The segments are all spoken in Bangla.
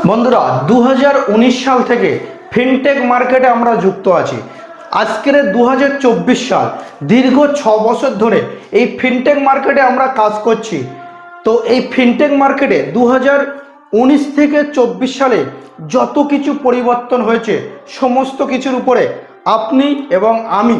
বন্ধুরা 2019 সাল থেকে ফিনটেক মার্কেটে আমরা যুক্ত আছি। আজকের 2024 সাল, দীর্ঘ 6 বছর ধরে এই ফিনটেক মার্কেটে আমরা কাজ করছি। তো এই ফিনটেক মার্কেটে 2019 থেকে 24 সালে যত কিছু পরিবর্তন হয়েছে সমস্ত কিছুর উপরে আপনি এবং আমি,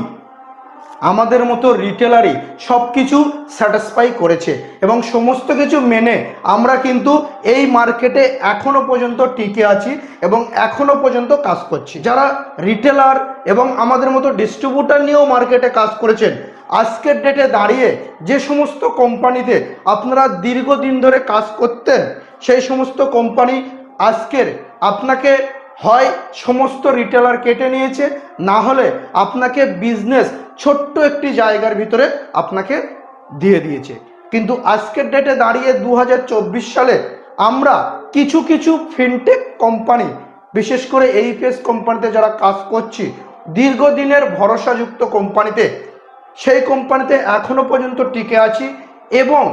আমাদের মতো রিটেলারই সব কিছু স্যাটিসফাই করেছে এবং সমস্ত কিছু মেনে আমরা কিন্তু এই মার্কেটে এখনো পর্যন্ত টিকে আছি এবং এখনো পর্যন্ত কাজ করছি। যারা রিটেলার এবং আমাদের মতো ডিস্ট্রিবিউটার নিয়েও মার্কেটে কাজ করেছেন, আজকের ডেটে দাঁড়িয়ে যে সমস্ত কোম্পানিতে আপনারা দীর্ঘদিন ধরে কাজ করতেন, সেই সমস্ত কোম্পানি আজকের আপনাকে হয় সমস্ত রিটেলার কেটে নিয়েছে, না হলে আপনাকে বিজনেস ছোট্ট একটি জায়গার ভিতরে আপনাকে দিয়ে দিয়েছে। কিন্তু আজকের ডেটে দাঁড়িয়ে 2024 সালে আমরা কিছু কিছু ফিনটেক কোম্পানি, বিশেষ করে এইপিএস কোম্পানিতে যারা কাজ করছি, দীর্ঘদিনের ভরসাযুক্ত কোম্পানিতে, সেই কোম্পানিতে এখনো পর্যন্ত টিকে আছি এবং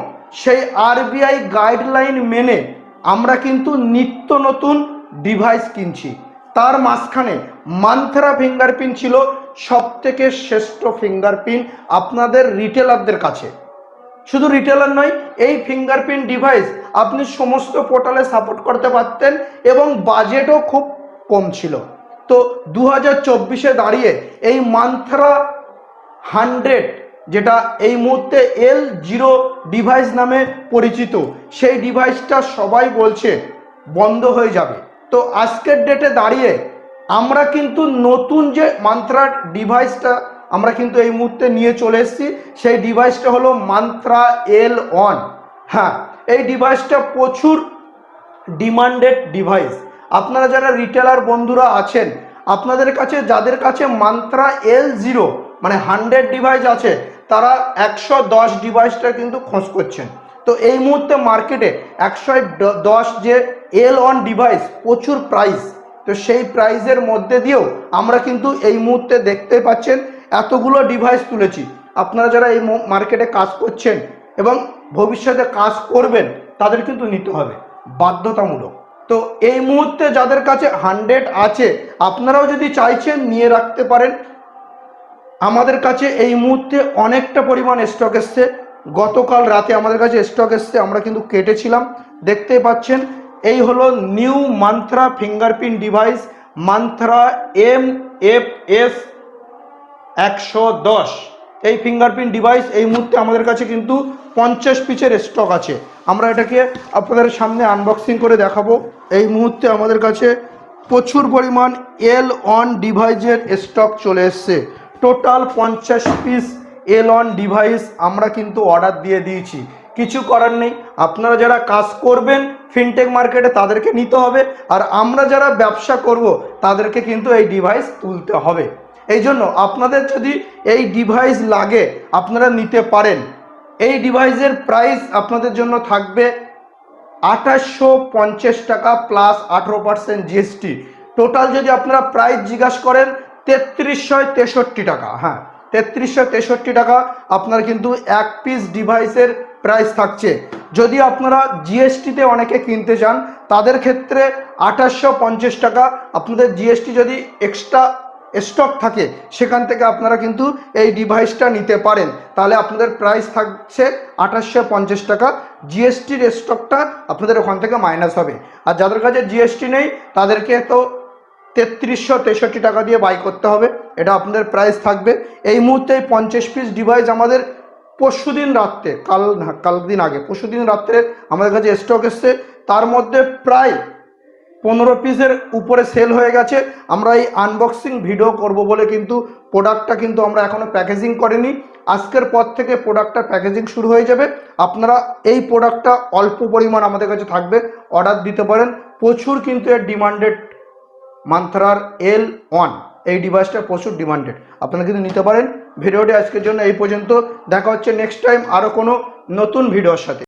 সেই আরবিআই গাইডলাইন মেনে আমরা কিন্তু নিত্য নতুন ডিভাইস কিনছি। তার মাঝখানে মান্ত্রা ফিঙ্গারপ্রিন্ট ছিল সবথেকে শ্রেষ্ঠ ফিঙ্গারপ্রিন্ট আপনাদের রিটেলারদের কাছে। শুধু রিটেলার নয়, এই ফিঙ্গারপ্রিন্ট ডিভাইস আপনি সমস্ত পোর্টালে সাপোর্ট করতে পারতেন এবং বাজেটও খুব কম ছিল। তো 2024-এ দাঁড়িয়ে এই মান্ত্রা 100, যেটা এই মুহূর্তে L0 ডিভাইস নামে পরিচিত, সেই ডিভাইসটা সবাই বলছে বন্ধ হয়ে যাবে। তো আজকের ডেটে দাঁড়িয়ে আমরা কিন্তু নতুন যে মান্ত্রা ডিভাইসটা আমরা কিন্তু এই মুহূর্তে নিয়ে চলে এসেছি, সেই ডিভাইসটা হলো মান্ত্রা L1। হ্যাঁ, এই ডিভাইসটা প্রচুর ডিমান্ডেড ডিভাইস। আপনারা যারা রিটেলার বন্ধুরা আছেন, আপনাদের কাছে যাদের কাছে মান্ত্রা L0 মানে 100 ডিভাইস আছে, তারা 110 ডিভাইসটা কিন্তু খোঁজ করছেন। তো এই মুহূর্তে মার্কেটে 110 যে L1 ডিভাইস প্রচুর প্রাইস। তো সেই প্রাইসের মধ্যে দিয়েও আমরা কিন্তু এই মুহূর্তে দেখতে পাচ্ছেন এতগুলো ডিভাইস তুলেছি। আপনারা যারা এই মার্কেটে কাজ করছেন এবং ভবিষ্যতে কাজ করবেন, তাদের কিন্তু নিতে হবে, বাধ্যতামূলক। তো এই মুহূর্তে যাদের কাছে 100 আছে, আপনারাও যদি চাইছেন নিয়ে রাখতে পারেন। আমাদের কাছে এই মুহূর্তে অনেকটা পরিমাণ স্টক এসছে। গতকাল রাতে আমাদের কাছে স্টক এসছে, আমরা কিন্তু কেটেছিলাম। দেখতেই পাচ্ছেন এই হলো new mantra fingerprint device, mantra MFS 110। এই ফিঙ্গারপ্রিন্ট ডিভাইস এই মুহূর্তে আমাদের কাছে কিন্তু 50 পিসের স্টক আছে। আমরা এটাকে আপনাদের সামনে আনবক্সিং করে দেখাবো। এই মুহূর্তে আমাদের কাছে প্রচুর পরিমাণ L1 ডিভাইসের স্টক চলে এসছে। টোটাল 50 পিস L1 ডিভাইস আমরা কিন্তু অর্ডার দিয়ে দিয়েছি। কিছু করার নেই, আপনারা যারা কাজ করবেন ফিনটেক মার্কেটে তাদেরকে নিতে হবে, আর আমরা যারা ব্যবসা করব তাদেরকে কিন্তু এই ডিভাইস তুলতে হবে। এই জন্য আপনাদের যদি এই ডিভাইস লাগে আপনারা নিতে পারেন। এই ডিভাইসের প্রাইস আপনাদের জন্য থাকবে 2850 টাকা প্লাস 18% GST। টোটাল যদি আপনারা প্রাইস জিজ্ঞাসা করেন 3363 টাকা। হ্যাঁ, 3363 টাকা আপনার কিন্তু এক পিস ডিভাইসের প্রাইস থাকছে। যদি আপনারা জিএসটিতে অনেকে কিনতে চান, তাদের ক্ষেত্রে 2850 টাকা। আপনাদের জিএসটি যদি এক্সট্রা স্টক থাকে, সেখান থেকে আপনারা কিন্তু এই ডিভাইসটা নিতে পারেন। তাহলে আপনাদের প্রাইস থাকছে 2850 টাকা। জিএসটির স্টকটা আপনাদের ওখান থেকে মাইনাস হবে। আর যাদের কাছে জিএসটি নেই তাদেরকে তো 3363 টাকা দিয়ে বাই করতে হবে। এটা আপনাদের প্রাইস থাকবে। এই মুহূর্তে 50 পিস ডিভাইস আমাদের পরশুদিন রাত্রে, কালদিন আগে পরশুদিন রাত্রে আমাদের কাছে স্টক এসছে। তার মধ্যে প্রায় 15 পিসের উপরে সেল হয়ে গেছে। আমরা এই আনবক্সিং ভিডিও করব বলে কিন্তু প্রোডাক্টটা কিন্তু আমরা এখনও প্যাকেজিং করিনি। আজকের পর থেকে প্রোডাক্টটা প্যাকেজিং শুরু হয়ে যাবে। আপনারা এই প্রোডাক্টটা অল্প পরিমাণ আমাদের কাছে থাকবে, অর্ডার দিতে পারেন। প্রচুর কিন্তু এর ডিমান্ডেড মান্ত্রার L1 এই ডিভাইসটা প্রচুর ডিমান্ডেড, আপনারা কিন্তু নিতে পারেন। ভিডিওটি আজকের জন্য এই পর্যন্ত। দেখা হচ্ছে নেক্সট টাইম আরও কোনো নতুন ভিডিওর সাথে।